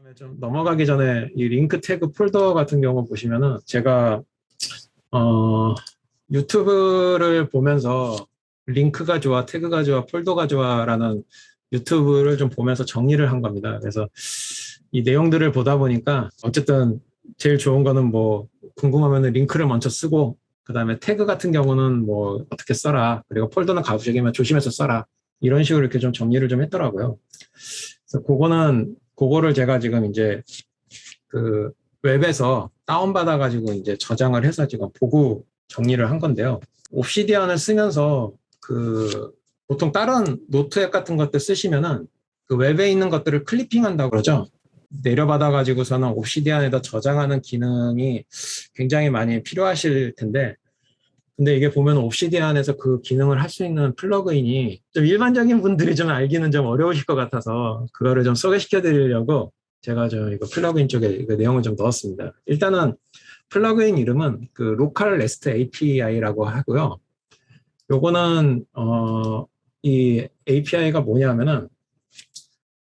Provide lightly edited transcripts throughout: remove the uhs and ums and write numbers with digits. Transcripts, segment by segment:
그다음에 좀 넘어가기 전에 이 링크 태그 폴더 같은 경우 보시면은 제가 어, 유튜브를 보면서 링크가 좋아, 태그가 좋아, 폴더가 좋아라는 유튜브를 좀 보면서 정리를 한 겁니다. 그래서 이 내용들을 보다 보니까 어쨌든 제일 좋은 거는 뭐 궁금하면 링크를 먼저 쓰고 그다음에 태그 같은 경우는 뭐 어떻게 써라. 그리고 폴더는 가급적이면 조심해서 써라. 이런 식으로 이렇게 좀 정리를 좀 했더라고요. 그래서 그거를 제가 지금 이제 그 웹에서 다운받아가지고 이제 저장을 해서 지금 보고 정리를 한 건데요. 옵시디언을 쓰면서 그 보통 다른 노트 앱 같은 것들 쓰시면은 그 웹에 있는 것들을 클리핑한다고 그러죠. 내려받아가지고서는 옵시디언에다 저장하는 기능이 굉장히 많이 필요하실 텐데, 근데 이게 보면 옵시디언에서 그 기능을 할 수 있는 플러그인이 좀 일반적인 분들이 좀 알기는 좀 어려우실 것 같아서 그거를 좀 소개시켜 드리려고 제가 좀 이거 플러그인 쪽에 이거 내용을 좀 넣었습니다. 일단은 플러그인 이름은 그 로컬 레스트 API라고 하고요. 요거는 이 API가 뭐냐면은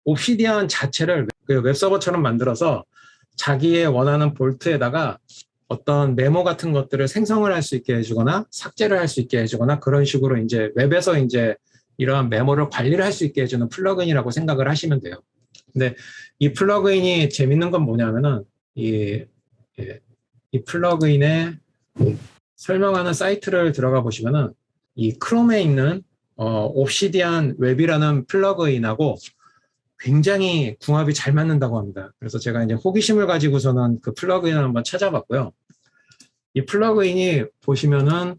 옵시디언 자체를 그 웹서버처럼 만들어서 자기의 원하는 볼트에다가 어떤 메모 같은 것들을 생성을 할 수 있게 해주거나 삭제를 할 수 있게 해주거나 그런 식으로 이제 웹에서 이제 이러한 메모를 관리를 할 수 있게 해주는 플러그인이라고 생각을 하시면 돼요. 근데 이 플러그인이 재밌는 건 뭐냐면은 이 플러그인의 설명하는 사이트를 들어가 보시면은 이 크롬에 있는 옵시디안 웹이라는 플러그인하고 굉장히 궁합이 잘 맞는다고 합니다. 그래서 제가 이제 호기심을 가지고서는 그 플러그인을 한번 찾아봤고요. 이 플러그인이 보시면은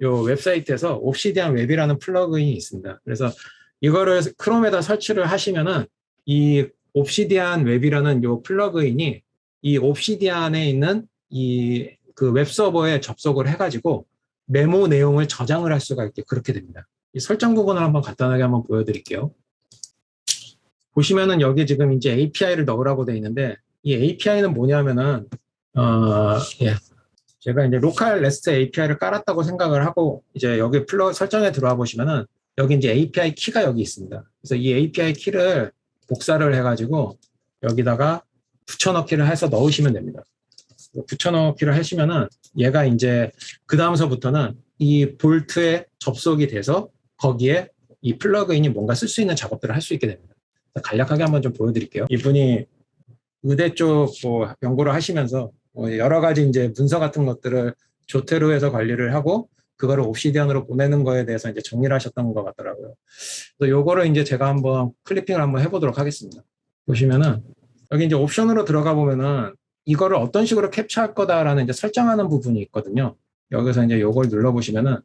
요 웹사이트에서 옵시디안 웹이라는 플러그인이 있습니다. 그래서 이거를 크롬에다 설치를 하시면은 이 옵시디안 웹이라는 요 플러그인이 이 옵시디안에 있는 이 그 웹서버에 접속을 해가지고 메모 내용을 저장을 할 수가 있게 그렇게 됩니다. 이 설정 부분을 한번 간단하게 한번 보여드릴게요. 보시면은 여기 지금 이제 API를 넣으라고 되어 있는데 이 API는 뭐냐면은 제가 이제 로컬 레스트 API를 깔았다고 생각을 하고 이제 여기 설정에 들어와 보시면은 여기 이제 API 키가 여기 있습니다. 그래서 이 API 키를 복사를 해가지고 여기다가 붙여넣기를 해서 넣으시면 됩니다. 붙여넣기를 하시면은 얘가 이제 그 다음서부터는 이 볼트에 접속이 돼서 거기에 이 플러그인이 뭔가 쓸 수 있는 작업들을 할 수 있게 됩니다. 간략하게 한번 좀 보여드릴게요. 이분이 의대 쪽 뭐 연구를 하시면서 여러 가지 이제 문서 같은 것들을 조태로 해서 관리를 하고 그거를 옵시디언으로 보내는 거에 대해서 이제 정리를 하셨던 것 같더라고요. 그래서 요거를 이제 제가 한번 클리핑을 한번 해보도록 하겠습니다. 보시면은 여기 이제 옵션으로 들어가 보면은 이거를 어떤 식으로 캡처할 거다라는 이제 설정하는 부분이 있거든요. 여기서 이제 요걸 눌러보시면은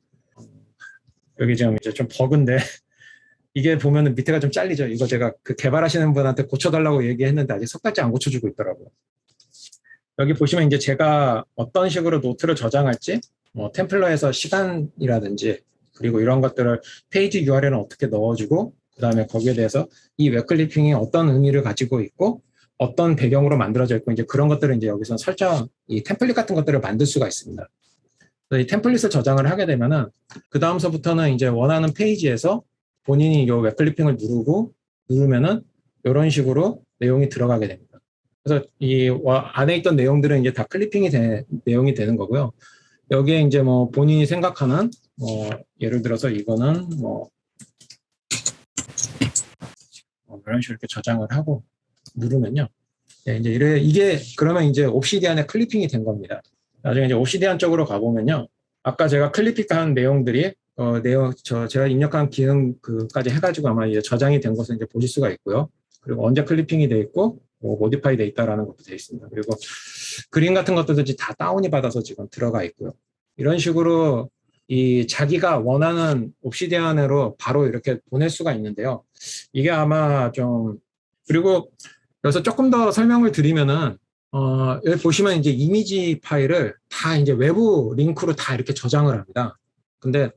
여기 지금 이제 좀 버그인데 이게 보면은 밑에가 좀 잘리죠. 이거 제가 그 개발하시는 분한테 고쳐달라고 얘기했는데 아직 석 달째 안 고쳐주고 있더라고요. 여기 보시면 이제 제가 어떤 식으로 노트를 저장할지, 뭐 템플러에서 시간이라든지, 그리고 이런 것들을 페이지 URL은 어떻게 넣어주고, 그 다음에 거기에 대해서 이 웹클리핑이 어떤 의미를 가지고 있고, 어떤 배경으로 만들어져 있고, 이제 그런 것들을 이제 여기서 이 템플릿 같은 것들을 만들 수가 있습니다. 이 템플릿을 저장을 하게 되면은, 그 다음서부터는 이제 원하는 페이지에서 본인이 이 웹클리핑을 누르면은, 이런 식으로 내용이 들어가게 됩니다. 그래서 이 안에 있던 내용들은 이제 다 클리핑이 내용이 되는 거고요. 여기에 이제 뭐 본인이 생각하는 예를 들어서 이거는 이런 식으로 이렇게 저장을 하고 누르면요. 이제 이게 그러면 이제 옵시디안의 클리핑이 된 겁니다. 나중에 이제 옵시디안 쪽으로 가보면요. 아까 제가 클리핑한 내용들이 제가 입력한 기능까지 해가지고 아마 이제 저장이 된 것을 이제 보실 수가 있고요. 그리고 언제 클리핑이 돼 있고 모디파이 돼 있다라는 것도 돼 있습니다. 그리고 그림 같은 것들도 다 다운이 받아서 지금 들어가 있고요. 이런 식으로 이 자기가 원하는 옵시디안으로 바로 이렇게 보낼 수가 있는데요. 이게 아마 그리고 여기서 조금 더 설명을 드리면은 여기 보시면 이제 이미지 파일을 다 이제 외부 링크로 다 이렇게 저장을 합니다. 근데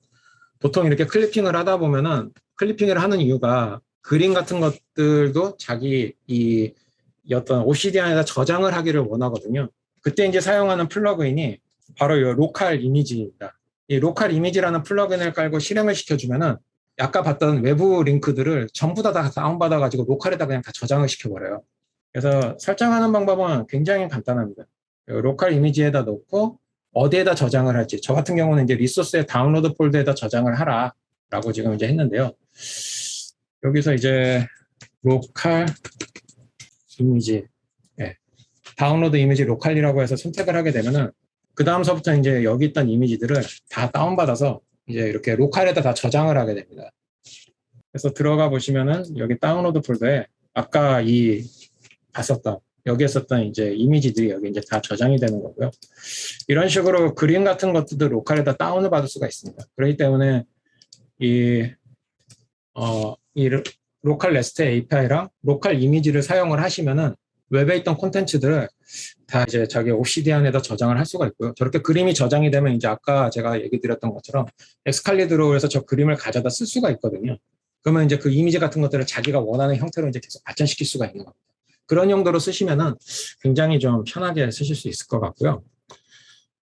보통 이렇게 클리핑을 하다 보면은 클리핑을 하는 이유가 그림 같은 것들도 자기 이 어떤 옵시디안에다 저장을 하기를 원하거든요. 그때 이제 사용하는 플러그인이 바로 이 로컬 이미지입니다. 이 로컬 이미지라는 플러그인을 깔고 실행을 시켜주면은 아까 봤던 외부 링크들을 전부 다 다운받아가지고 로컬에다 그냥 다 저장을 시켜버려요. 그래서 설정하는 방법은 굉장히 간단합니다. 로컬 이미지에다 놓고 어디에다 저장을 할지. 저 같은 경우는 이제 리소스의 다운로드 폴더에다 저장을 하라 라고 지금 이제 했는데요. 여기서 이제 로컬 이미지, 예, 다운로드 이미지 로컬이라고 해서 선택을 하게 되면은 그 다음서부터 이제 여기 있던 이미지들을 다 다운받아서 이제 이렇게 로컬에다 다 저장을 하게 됩니다. 그래서 들어가 보시면은 여기 다운로드 폴더에 아까 이 봤었던 여기에 썼던 이제 이미지들이 여기 이제 다 저장이 되는 거고요. 이런 식으로 그림 같은 것들도 로컬에다 다운을 받을 수가 있습니다. 그렇기 때문에 이 로컬 REST API랑 로컬 이미지를 사용을 하시면은 웹에 있던 콘텐츠들을 다 이제 자기 옵시디안에다 저장을 할 수가 있고요. 저렇게 그림이 저장이 되면 이제 아까 제가 얘기 드렸던 것처럼 엑스칼리드로에서 저 그림을 가져다 쓸 수가 있거든요. 그러면 이제 그 이미지 같은 것들을 자기가 원하는 형태로 이제 계속 발전시킬 수가 있는 겁니다. 그런 용도로 쓰시면은 굉장히 좀 편하게 쓰실 수 있을 것 같고요.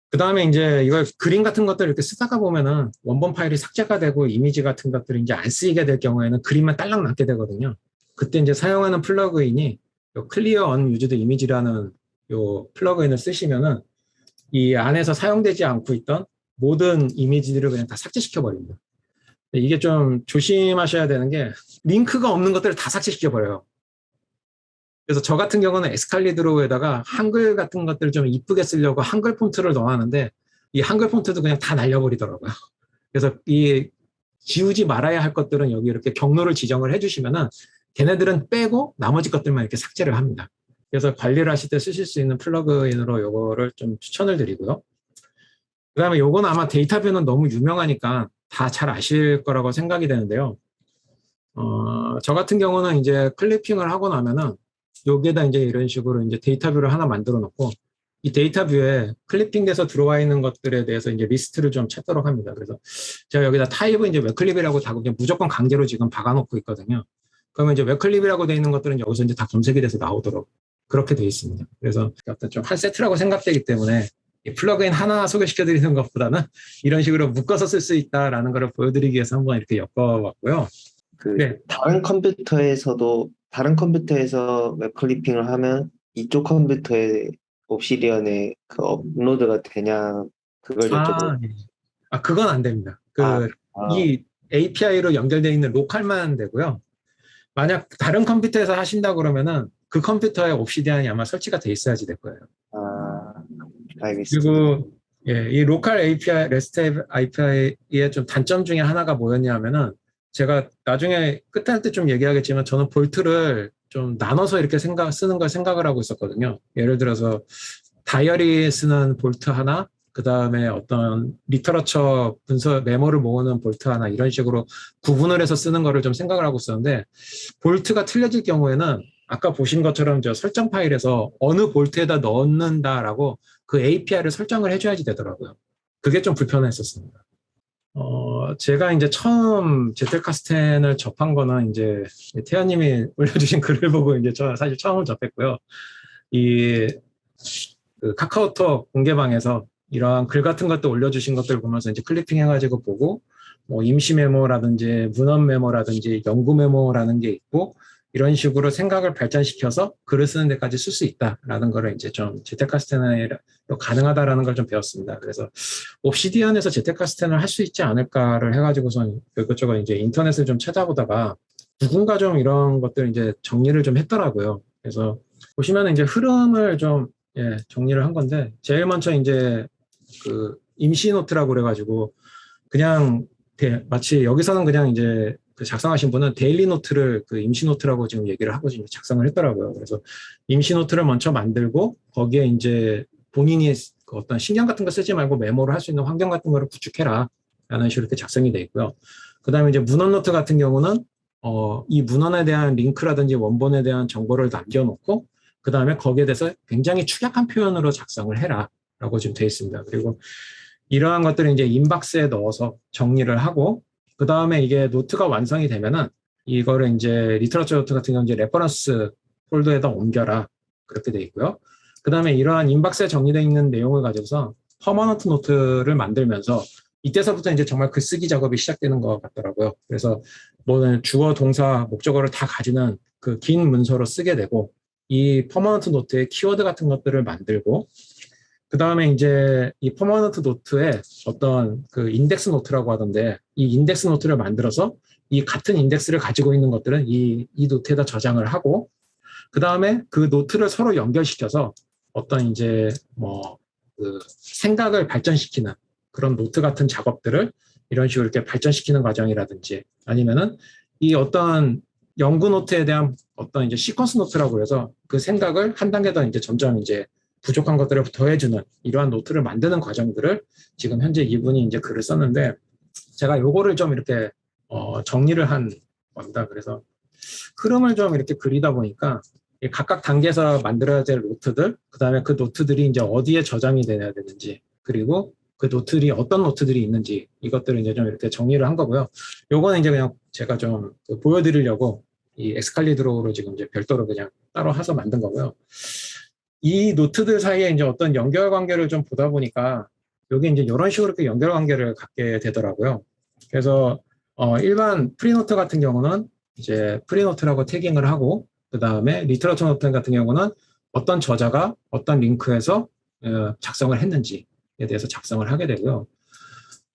그 다음에 이제 이걸 그림 같은 것들 이렇게 쓰다가 보면은 원본 파일이 삭제가 되고 이미지 같은 것들이 이제 안 쓰이게 될 경우에는 그림만 딸랑 남게 되거든요. 그때 이제 사용하는 플러그인이 요 클리어 언유즈드 이미지라는 요 플러그인을 쓰시면은 이 안에서 사용되지 않고 있던 모든 이미지들을 그냥 다 삭제시켜 버립니다. 이게 좀 조심하셔야 되는 게 링크가 없는 것들을 다 삭제시켜 버려요. 그래서 저 같은 경우는 엑스칼리드로에다가 한글 같은 것들을 좀 이쁘게 쓰려고 한글 폰트를 넣어놨는데 이 한글 폰트도 그냥 다 날려버리더라고요. 그래서 이 지우지 말아야 할 것들은 여기 이렇게 경로를 지정을 해주시면은 걔네들은 빼고 나머지 것들만 이렇게 삭제를 합니다. 그래서 관리를 하실 때 쓰실 수 있는 플러그인으로 요거를 좀 추천을 드리고요. 그 다음에 요건 아마 데이터뷰는 너무 유명하니까 다 잘 아실 거라고 생각이 되는데요. 저 같은 경우는 이제 클리핑을 하고 나면은 여기에다 이제 이런 식으로 이제 데이터뷰를 하나 만들어 놓고 이 데이터뷰에 클리핑돼서 들어와 있는 것들에 대해서 이제 리스트를 좀 찾도록 합니다. 그래서 제가 여기다 타입은 이제 웹클립이라고 다 그냥 무조건 강제로 지금 박아놓고 있거든요. 그러면 이제 웹클립이라고 되어 있는 것들은 여기서 이제 다 검색이 돼서 나오도록 그렇게 되어 있습니다. 그래서 어떤 좀 한 세트라고 생각되기 때문에 이 플러그인 하나 소개시켜 드리는 것보다는 이런 식으로 묶어서 쓸 수 있다라는 걸 보여드리기 위해서 한번 이렇게 엮어봤고요. 네. 다른 컴퓨터에서 웹 클리핑을 하면 이쪽 컴퓨터에 옵시디언에 그 업로드가 되냐 그걸 여쭤보고. 네. 그건 안 됩니다. 아. 이 API로 연결되어 있는 로컬만 되고요. 만약 다른 컴퓨터에서 하신다 그러면은 그 컴퓨터에 옵시디안이 아마 설치가 돼 있어야지 될 거예요. 알겠습니다. 그리고 이 로컬 API, REST API의 좀 단점 중에 하나가 뭐였냐면은 제가 나중에 끝날 때 좀 얘기하겠지만 저는 볼트를 좀 나눠서 이렇게 쓰는 걸 생각을 하고 있었거든요. 예를 들어서 다이어리 쓰는 볼트 하나, 그 다음에 어떤 리터러처 분석 메모를 모으는 볼트 하나 이런 식으로 구분을 해서 쓰는 거를 좀 생각을 하고 있었는데 볼트가 틀려질 경우에는 아까 보신 것처럼 저 설정 파일에서 어느 볼트에다 넣는다라고 그 API를 설정을 해줘야지 되더라고요. 그게 좀 불편했었습니다. 제가 이제 처음 제텔카스텐을 접한 거는 이제 태연님이 올려주신 글을 보고 이제 저 사실 처음 접했고요. 그 카카오톡 공개방에서 이러한 글 같은 것도 올려주신 것들 보면서 이제 클리핑 해가지고 보고 뭐 임시 메모라든지 문헌 메모라든지 연구 메모라는 게 있고 이런 식으로 생각을 발전시켜서 글을 쓰는 데까지 쓸 수 있다라는 거를 이제 좀 제텔카스텐으로 가능하다라는 걸 좀 배웠습니다. 그래서 옵시디언에서 제텔카스텐을 할 수 있지 않을까를 해가지고선 이것저것 이제 인터넷을 좀 찾아보다가 누군가 좀 이런 것들 이제 정리를 좀 했더라고요. 그래서 보시면 이제 흐름을 좀 정리를 한 건데 제일 먼저 이제 그 임시 노트라고 그래가지고 그냥 마치 여기서는 그냥 이제 그 작성하신 분은 데일리 노트를 그 임시 노트라고 지금 얘기를 하고 지금 작성을 했더라고요. 그래서 임시 노트를 먼저 만들고 거기에 이제 본인이 그 어떤 신경 같은 거 쓰지 말고 메모를 할 수 있는 환경 같은 거를 구축해라 라는 식으로 이렇게 작성이 돼 있고요. 그 다음에 이제 문헌 노트 같은 경우는 이 문헌에 대한 링크라든지 원본에 대한 정보를 남겨놓고 그 다음에 거기에 대해서 굉장히 축약한 표현으로 작성을 해라 라고 지금 되어 있습니다. 그리고 이러한 것들을 이제 인박스에 넣어서 정리를 하고 그 다음에 이게 노트가 완성이 되면은 이거를 이제 리터러처 노트 같은 경우는 이제 레퍼런스 폴더에다 옮겨라 그렇게 돼 있고요. 그 다음에 이러한 인박스에 정리되어 있는 내용을 가지고서 퍼머넌트 노트를 만들면서 이때서부터 이제 정말 글쓰기 작업이 시작되는 것 같더라고요. 그래서 뭐 주어, 동사, 목적어를 다 가지는 그 긴 문서로 쓰게 되고 이 퍼머넌트 노트의 키워드 같은 것들을 만들고, 그 다음에 이제 이 퍼머넌트 노트에 어떤 그 인덱스 노트라고 하던데, 이 인덱스 노트를 만들어서 이 같은 인덱스를 가지고 있는 것들은 이 노트에다 저장을 하고, 그 다음에 그 노트를 서로 연결시켜서 어떤 이제 뭐 그 생각을 발전시키는 그런 노트 같은 작업들을 이런 식으로 이렇게 발전시키는 과정이라든지, 아니면은 이 어떤 연구 노트에 대한 어떤 이제 시퀀스 노트라고 해서 그 생각을 한 단계 더 이제 점점 이제 부족한 것들을 더해주는 이러한 노트를 만드는 과정들을 지금 현재 이분이 이제 글을 썼는데, 제가 요거를 좀 이렇게 정리를 한 겁니다. 그래서 흐름을 좀 이렇게 그리다 보니까 각각 단계에서 만들어야 될 노트들, 그 다음에 그 노트들이 이제 어디에 저장이 돼야 되는지, 그리고 그 노트들이 어떤 노트들이 있는지, 이것들을 이제 좀 이렇게 정리를 한 거고요. 요거는 이제 그냥 제가 좀 보여드리려고 이 엑스칼리드로우로 지금 이제 별도로 그냥 따로 해서 만든 거고요. 이 노트들 사이에 이제 어떤 연결 관계를 좀 보다 보니까 여기 이제 이런 식으로 이렇게 연결 관계를 갖게 되더라고요. 그래서 일반 프리노트 같은 경우는 이제 프리노트라고 태깅을 하고, 그 다음에 리터러처 노트 같은 경우는 어떤 저자가 어떤 링크에서 작성을 했는지에 대해서 작성을 하게 되고요.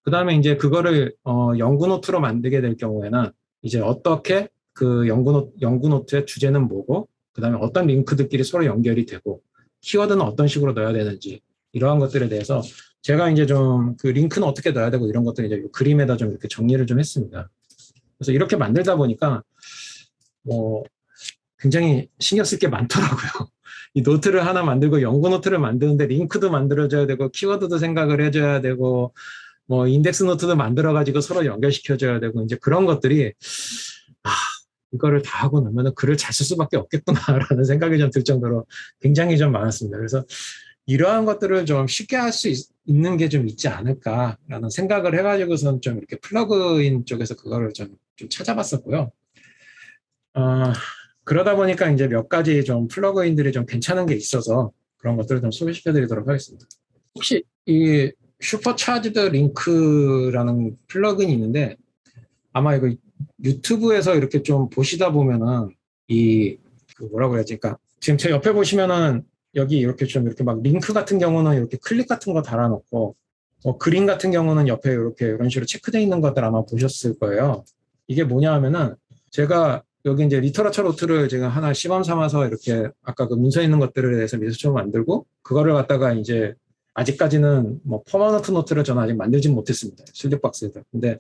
그 다음에 이제 그거를 연구 노트로 만들게 될 경우에는 이제 어떻게 그 연구 노트의 주제는 뭐고, 그 다음에 어떤 링크들끼리 서로 연결이 되고, 키워드는 어떤 식으로 넣어야 되는지, 이러한 것들에 대해서 제가 이제 좀 그 링크는 어떻게 넣어야 되고 이런 것들을 이제 그림에다 좀 이렇게 정리를 좀 했습니다. 그래서 이렇게 만들다 보니까 뭐 굉장히 신경 쓸 게 많더라고요. 이 노트를 하나 만들고 연구 노트를 만드는데 링크도 만들어줘야 되고 키워드도 생각을 해줘야 되고 뭐 인덱스 노트도 만들어가지고 서로 연결시켜줘야 되고, 이제 그런 것들이 아, 이거를 다 하고 나면 글을 잘 쓸 수밖에 없겠구나라는 생각이 좀 들 정도로 굉장히 좀 많았습니다. 그래서 이러한 것들을 좀 쉽게 할 수 있는 게 좀 있지 않을까라는 생각을 해가지고선 좀 이렇게 플러그인 쪽에서 그거를 좀 찾아봤었고요. 그러다 보니까 이제 몇 가지 좀 플러그인들이 좀 괜찮은 게 있어서 그런 것들을 좀 소개시켜 드리도록 하겠습니다. 혹시 이 슈퍼차지드 링크라는 플러그인이 있는데, 아마 이거 유튜브에서 이렇게 좀 보시다 보면은 그 뭐라고 해야지, 그러니까 지금 제 옆에 보시면은 여기 이렇게 좀 이렇게 막 링크 같은 경우는 이렇게 클릭 같은 거 달아놓고, 그림 같은 경우는 옆에 이렇게 이런 식으로 체크되어 있는 것들 아마 보셨을 거예요. 이게 뭐냐 하면은 제가 여기 이제 리터러처 노트를 제가 하나 시범 삼아서 이렇게 아까 그 문서에 있는 것들에 대해서 미술처럼 만들고, 그거를 갖다가 이제 아직까지는 뭐 퍼머넌트 노트를 저는 아직 만들진 못했습니다. 슬립박스에다. 근데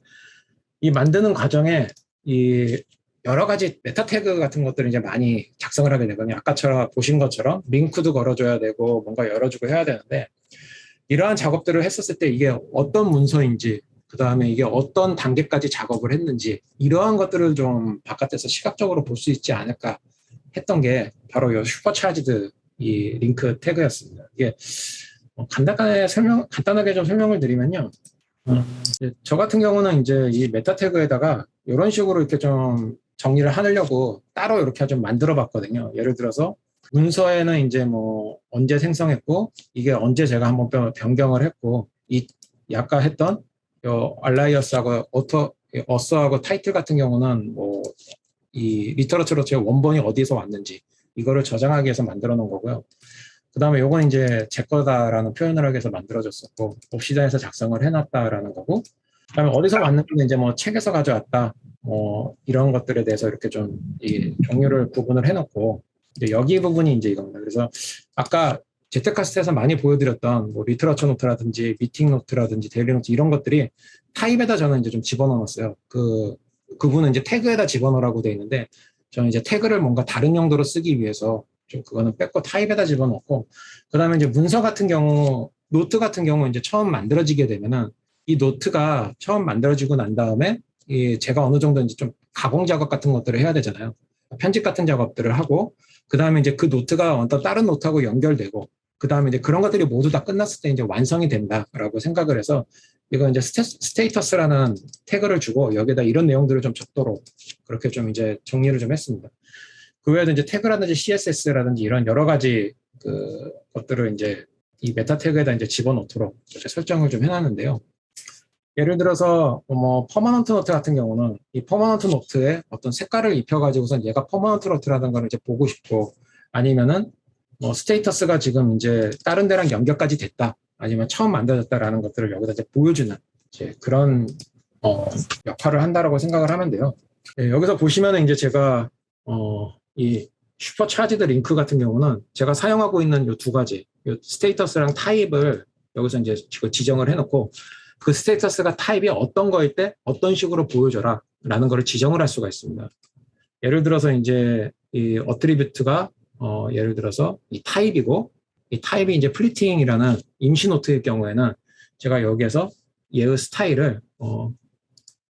이 만드는 과정에 이 여러 가지 메타 태그 같은 것들을 이제 많이 작성을 하게 되거든요. 아까처럼 보신 것처럼 링크도 걸어줘야 되고 뭔가 열어주고 해야 되는데, 이러한 작업들을 했었을 때 이게 어떤 문서인지, 그 다음에 이게 어떤 단계까지 작업을 했는지, 이러한 것들을 좀 바깥에서 시각적으로 볼 수 있지 않을까 했던 게 바로 이 슈퍼차지드 이 링크 태그였습니다. 이게 간단하게 좀 설명을 드리면요. 저 같은 경우는 이제 이 메타 태그에다가 이런 식으로 이렇게 좀 정리를 하려고 따로 이렇게 좀 만들어 봤거든요. 예를 들어서 문서에는 이제 뭐 언제 생성했고, 이게 언제 제가 한번 변경을 했고, 이 아까 했던 요 알라이어스하고 어서하고 타이틀 같은 경우는 뭐 이 리터러처로 제 원본이 어디서 왔는지 이거를 저장하기 위해서 만들어 놓은 거고요. 그 다음에 요건 이제 제 거다라는 표현을 하기 위해서 만들어졌었고, 옵시다에서 작성을 해놨다라는 거고, 그 다음에 어디서 왔는지는 이제 뭐 책에서 가져왔다, 뭐 이런 것들에 대해서 이렇게 좀 이 종류를 구분을 해놓고, 이제 여기 부분이 이제 이겁니다. 그래서 아까 제트카스트에서 많이 보여드렸던 뭐 리터러처 노트라든지 미팅 노트라든지 데일리 노트 이런 것들이 타입에다 저는 이제 좀 집어넣었어요. 그분은 이제 태그에다 집어넣으라고 돼 있는데, 저는 이제 태그를 뭔가 다른 용도로 쓰기 위해서 좀 그거는 뺐고 타입에다 집어넣고, 그 다음에 이제 문서 같은 경우, 노트 같은 경우 이제 처음 만들어지게 되면은 이 노트가 처음 만들어지고 난 다음에 제가 어느 정도 이제 좀 가공 작업 같은 것들을 해야 되잖아요. 편집 같은 작업들을 하고, 그 다음에 이제 그 노트가 어떤 다른 노트하고 연결되고, 그 다음에 이제 그런 것들이 모두 다 끝났을 때 이제 완성이 된다라고 생각을 해서, 이거 이제 스테이터스라는 태그를 주고 여기다 이런 내용들을 좀 적도록 그렇게 좀 이제 정리를 좀 했습니다. 그 외에도 이제 태그라든지 CSS라든지 이런 여러 가지 그 것들을 이제 이 메타 태그에다 이제 집어넣도록 이렇게 설정을 좀 해놨는데요. 예를 들어서 뭐 퍼머넌트 노트 같은 경우는 이 퍼머넌트 노트에 어떤 색깔을 입혀가지고선 얘가 퍼머넌트 노트라는 걸 이제 보고 싶고, 아니면은 뭐 스테이터스가 지금 이제 다른 데랑 연결까지 됐다. 아니면 처음 만들어졌다라는 것들을 여기다 이제 보여주는 이제 그런 역할을 한다라고 생각을 하면 돼요. 네, 여기서 보시면은 이제 제가 이 슈퍼차지드 링크 같은 경우는 제가 사용하고 있는 이 두 가지, 이 스테이터스랑 타입을 여기서 이제 지정을 해놓고 그 스테이터스가 타입이 어떤 거일 때 어떤 식으로 보여줘라 라는 거를 지정을 할 수가 있습니다. 예를 들어서 이제 이 어트리뷰트가 예를 들어서 이 타입이고 이 타입이 이제 플리팅이라는 임시 노트일 경우에는 제가 여기에서 얘의 스타일을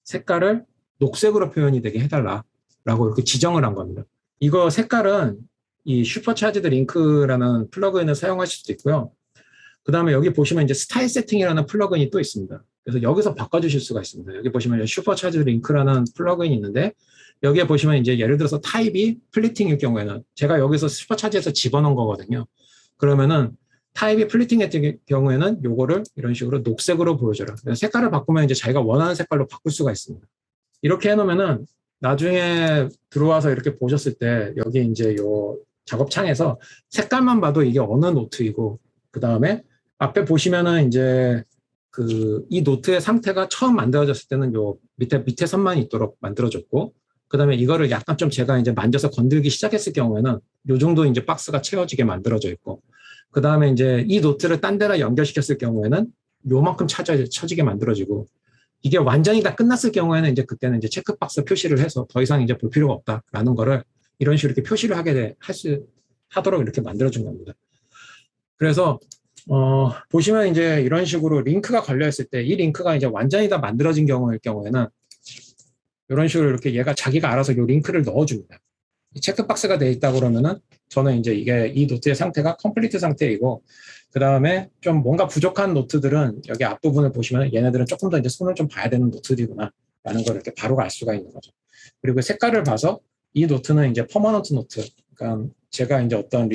색깔을 녹색으로 표현이 되게 해달라라고 이렇게 지정을 한 겁니다. 이거 색깔은 이 슈퍼차지드 링크라는 플러그인을 사용하실 수도 있고요. 그 다음에 여기 보시면 이제 스타일 세팅이라는 플러그인이 또 있습니다. 그래서 여기서 바꿔주실 수가 있습니다. 여기 보시면 슈퍼차지드 링크라는 플러그인이 있는데 여기에 보시면 이제 예를 들어서 타입이 플리팅일 경우에는 제가 여기서 슈퍼차지에서 집어넣은 거거든요. 그러면은 타입이 플리팅의 경우에는 요거를 이런 식으로 녹색으로 보여줘라. 색깔을 바꾸면 이제 자기가 원하는 색깔로 바꿀 수가 있습니다. 이렇게 해놓으면은 나중에 들어와서 이렇게 보셨을 때 여기 이제 요 작업창에서 색깔만 봐도 이게 어느 노트이고 그 다음에 앞에 보시면은 이제 이 노트의 상태가 처음 만들어졌을 때는 요 밑에 선만 있도록 만들어졌고 그 다음에 이거를 약간 좀 제가 이제 만져서 건들기 시작했을 경우에는 요 정도 이제 박스가 채워지게 만들어져 있고 그 다음에 이제 이 노트를 딴 데랑 연결시켰을 경우에는 요만큼 쳐지게 만들어지고 이게 완전히 다 끝났을 경우에는 이제 그때는 이제 체크박스 표시를 해서 더 이상 이제 볼 필요가 없다라는 거를 이런 식으로 이렇게 표시를 하도록 이렇게 만들어준 겁니다. 그래서 보시면 이제 이런 식으로 링크가 걸려있을 때 이 링크가 이제 완전히 다 만들어진 경우에는 이런 식으로 이렇게 얘가 자기가 알아서 이 링크를 넣어줍니다. 체크박스가 돼 있다 그러면은 저는 이제 이게 이 노트의 상태가 컴플리트 상태이고 그 다음에 좀 뭔가 부족한 노트들은 여기 앞부분을 보시면 얘네들은 조금 더 이제 손을 좀 봐야 되는 노트들이구나 라는 걸 이렇게 바로 알 수가 있는 거죠. 그리고 색깔을 봐서 이 노트는 이제 퍼머넌트 노트, 그러니까 제가 이제 어떤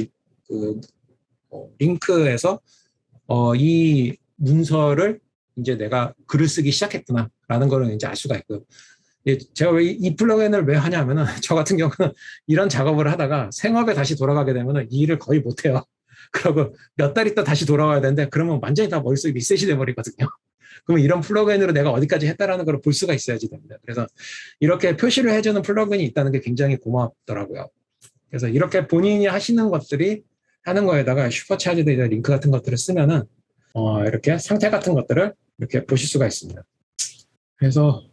링크에서 이 문서를 이제 내가 글을 쓰기 시작했구나 라는 거를 이제 알 수가 있고요. 제가 왜 이 플러그인을 왜 하냐면은 저 같은 경우는 이런 작업을 하다가 생업에 다시 돌아가게 되면은 이 일을 거의 못해요. 그러고 몇 달 있다 다시 돌아와야 되는데 그러면 완전히 다 머릿속이 리셋이 돼버리거든요. 그러면 이런 플러그인으로 내가 어디까지 했다라는 걸 볼 수가 있어야지 됩니다. 그래서 이렇게 표시를 해주는 플러그인이 있다는 게 굉장히 고맙더라고요. 그래서 이렇게 본인이 하시는 것들이 하는 거에다가 슈퍼차지드 링크 같은 것들을 쓰면은 이렇게 상태 같은 것들을 이렇게 보실 수가 있습니다. 그래서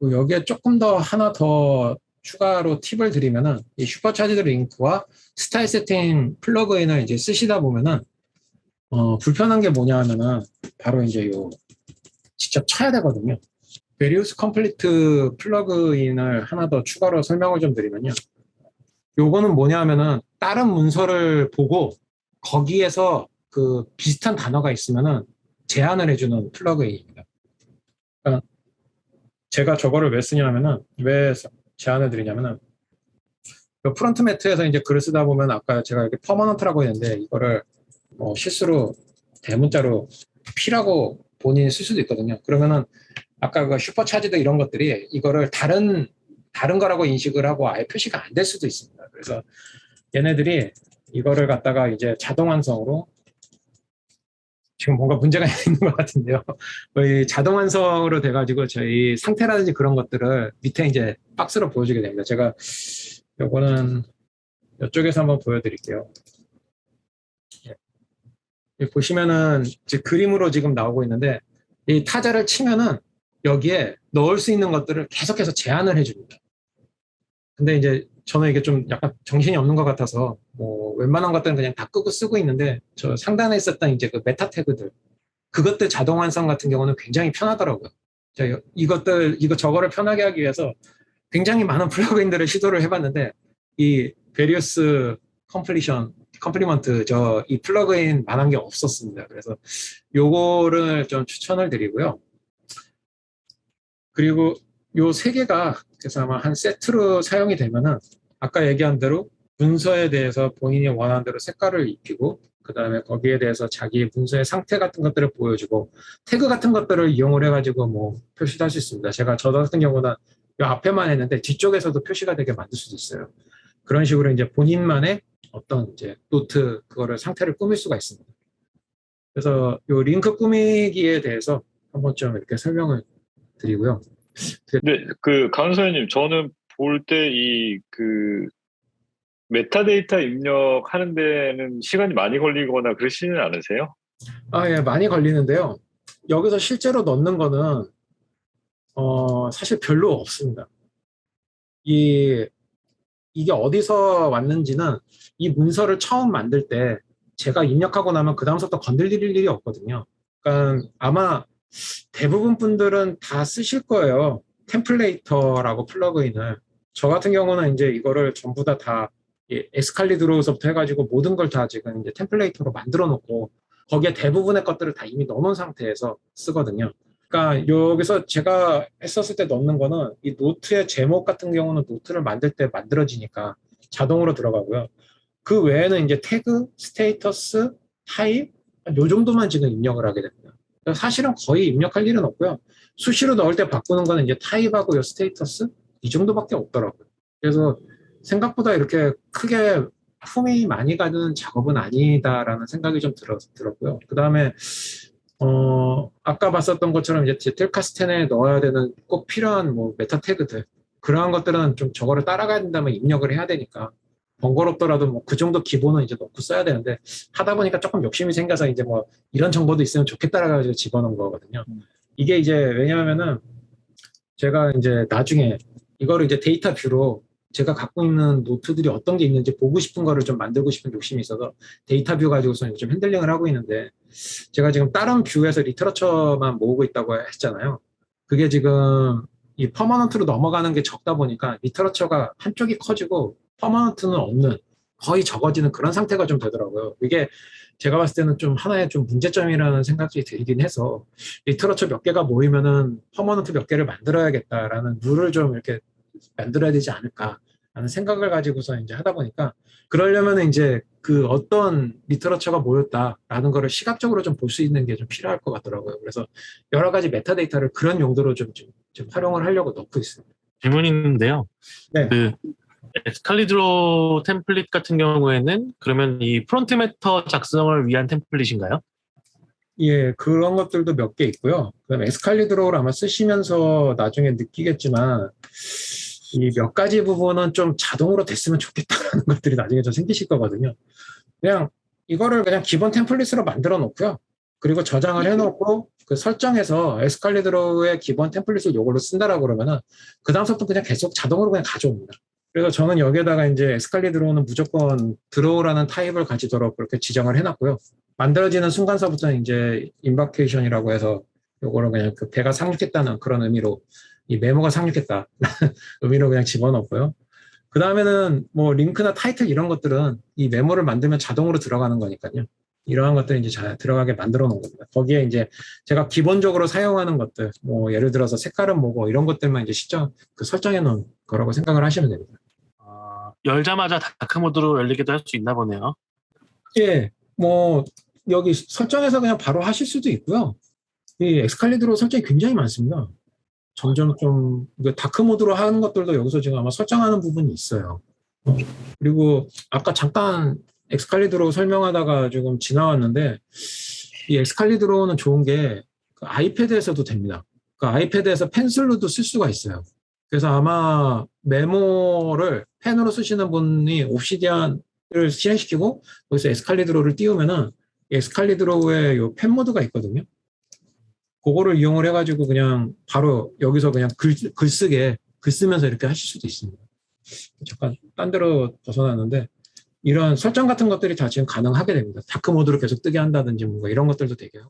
여기에 조금 더 하나 더 추가로 팁을 드리면은 이 슈퍼차지드 링크와 스타일 세팅 플러그인을 이제 쓰시다 보면은 불편한 게 뭐냐 하면은 바로 이제 직접 쳐야 되거든요. 베리우스 컴플리트 플러그인을 하나 더 추가로 설명을 좀 드리면요. 요거는 뭐냐 하면은 다른 문서를 보고 거기에서 그 비슷한 단어가 있으면은 제안을 해주는 플러그인입니다. 그러니까 제가 저거를 왜 쓰냐면은 왜 제안을 드리냐면은 프론트 매트에서 이제 글을 쓰다 보면 아까 제가 이렇게 퍼머넌트라고 했는데 이거를 실수로 대문자로 P라고 본인이 쓸 수도 있거든요. 그러면은 아까 그 슈퍼차지드 이런 것들이 이거를 다른 거라고 인식을 하고 아예 표시가 안 될 수도 있습니다. 그래서 얘네들이 이거를 갖다가 이제 자동 완성으로 지금 뭔가 문제가 있는 것 같은데요. 거의 자동 완성으로 돼가지고 저희 상태라든지 그런 것들을 밑에 이제 박스로 보여주게 됩니다. 제가 요거는 이쪽에서 한번 보여드릴게요. 보시면은 이제 그림으로 지금 나오고 있는데 이 타자를 치면은 여기에 넣을 수 있는 것들을 계속해서 제한을 해줍니다. 근데 이제 저는 이게 좀 약간 정신이 없는 것 같아서 뭐 웬만한 것들은 그냥 다 끄고 쓰고 있는데 저 상단에 있었던 이제 그 메타 태그들 그것들 자동 완성 같은 경우는 굉장히 편하더라고요. 저거를 편하게 하기 위해서 굉장히 많은 플러그인들을 시도를 해봤는데 이 베리어스 컴플리먼트 이 플러그인 만한 게 없었습니다. 그래서 요거를 좀 추천을 드리고요. 그리고 요 세 개가 그래서 아마 한 세트로 사용이 되면은 아까 얘기한 대로 문서에 대해서 본인이 원하는 대로 색깔을 입히고 그 다음에 거기에 대해서 자기 문서의 상태 같은 것들을 보여주고 태그 같은 것들을 이용을 해가지고 뭐 표시도 할 수 있습니다. 저 같은 경우는 요 앞에만 했는데 뒤쪽에서도 표시가 되게 만들 수도 있어요. 그런 식으로 이제 본인만의 어떤 이제 노트 그거를 상태를 꾸밀 수가 있습니다. 그래서 이 링크 꾸미기에 대해서 한번 좀 이렇게 설명을 드리고요. 근데 그 강사님, 저는 볼 때 이 그 메타데이터 입력하는 데는 시간이 많이 걸리거나 그러시는 않으세요? 예, 많이 걸리는데요. 여기서 실제로 넣는 거는 사실 별로 없습니다. 이게 어디서 왔는지는 이 문서를 처음 만들 때 제가 입력하고 나면 그 다음부터 건드릴 일이 없거든요. 그러니까 아마 대부분 분들은 다 쓰실 거예요. 템플레이터라고 플러그인을. 저 같은 경우는 이제 이거를 전부 다 에스칼리드로서부터 해가지고 모든 걸 다 지금 이제 템플레이터로 만들어 놓고 거기에 대부분의 것들을 다 이미 넣어놓은 상태에서 쓰거든요. 그러니까 여기서 제가 했었을 때 넣는 거는 이 노트의 제목 같은 경우는 노트를 만들 때 만들어지니까 자동으로 들어가고요. 그 외에는 이제 태그, 스테이터스, 타입 요 정도만 지금 입력을 하게 됩니다. 사실은 거의 입력할 일은 없고요. 수시로 넣을 때 바꾸는 거는 이제 타입하고 요 스테이터스 이 정도밖에 없더라고요. 그래서 생각보다 이렇게 크게 품이 많이 가는 작업은 아니다라는 생각이 좀 들었고요. 그 다음에 아까 봤었던 것처럼 이제 제틀카스텐에 넣어야 되는 꼭 필요한 뭐 메타 태그들 그러한 것들은 좀 저거를 따라가야 된다면 입력을 해야 되니까 번거롭더라도 뭐 그 정도 기본은 이제 넣고 써야 되는데 하다 보니까 조금 욕심이 생겨서 이제 뭐 이런 정보도 있으면 좋겠다라고 가지고 집어넣은 거거든요. 이게 이제 왜냐하면은 제가 이제 나중에 이거를 이제 데이터 뷰로 제가 갖고 있는 노트들이 어떤 게 있는지 보고 싶은 거를 좀 만들고 싶은 욕심이 있어서 데이터 뷰 가지고서 좀 핸들링을 하고 있는데 제가 지금 다른 뷰에서 리터러처만 모으고 있다고 했잖아요. 그게 지금 이 퍼머넌트로 넘어가는 게 적다 보니까 리터러처가 한쪽이 커지고 퍼머넌트는 없는 거의 적어지는 그런 상태가 좀 되더라고요. 이게 제가 봤을 때는 좀 하나의 좀 문제점이라는 생각이 들긴 해서 리터러처 몇 개가 모이면은 퍼머넌트 몇 개를 만들어야겠다라는 룰을 좀 이렇게 만들어야 되지 않을까라는 생각을 가지고서 이제 하다 보니까 그러려면 이제 그 어떤 리터러처가 모였다라는 거를 시각적으로 좀 볼 수 있는 게 좀 필요할 것 같더라고요. 그래서 여러 가지 메타데이터를 그런 용도로 좀 활용을 하려고 넣고 있습니다. 질문이 있는데요. 네. 그 에스칼리드로 템플릿 같은 경우에는 그러면 이 프론트 매터 작성을 위한 템플릿인가요? 예, 그런 것들도 몇 개 있고요. 그다음에 에스칼리드로를 아마 쓰시면서 나중에 느끼겠지만 이 몇 가지 부분은 좀 자동으로 됐으면 좋겠다라는 것들이 나중에 좀 생기실 거거든요. 그냥 이거를 그냥 기본 템플릿으로 만들어 놓고요. 그리고 저장을 해놓고 그 설정에서 에스칼리드로의 기본 템플릿을 요걸로 쓴다라고 그러면은 그 다음부터 그냥 계속 자동으로 그냥 가져옵니다. 그래서 저는 여기에다가 이제 에스칼리드로는 무조건 드로우라는 타입을 가지도록 그렇게 지정을 해놨고요. 만들어지는 순간서부터 이제 인버케이션이라고 해서 요거를 그냥 그 배가 상륙했다는 그런 의미로 이 메모가 상륙했다 의미로 그냥 집어넣고요. 그 다음에는 뭐 링크나 타이틀 이런 것들은 이 메모를 만들면 자동으로 들어가는 거니까요. 이러한 것들이 이제 잘 들어가게 만들어 놓은 겁니다. 거기에 이제 제가 기본적으로 사용하는 것들, 뭐 예를 들어서 색깔은 뭐고 이런 것들만 이제 설정해 놓은 거라고 생각을 하시면 됩니다. 열자마자 다크 모드로 열리기도 할 수 있나 보네요. 예, 뭐 여기 설정해서 그냥 바로 하실 수도 있고요. 이 엑스칼리드로 설정이 굉장히 많습니다. 점점 좀 다크 모드로 하는 것들도 여기서 지금 아마 설정하는 부분이 있어요. 그리고 아까 잠깐 엑스칼리드로 설명하다가 조금 지나왔는데 이 엑스칼리드로는 좋은 게 그 아이패드에서도 됩니다. 그 아이패드에서 펜슬로도 쓸 수가 있어요. 그래서 아마 메모를 펜으로 쓰시는 분이 옵시디안을 실행시키고 거기서 엑스칼리드로를 띄우면은 엑스칼리드로의 요 펜 모드가 있거든요. 그거를 이용을 해가지고 그냥 바로 여기서 그냥 글 쓰면서 이렇게 하실 수도 있습니다. 잠깐 딴 데로 벗어났는데 이런 설정 같은 것들이 다 지금 가능하게 됩니다. 다크 모드로 계속 뜨게 한다든지 뭔가 이런 것들도 되게 하고.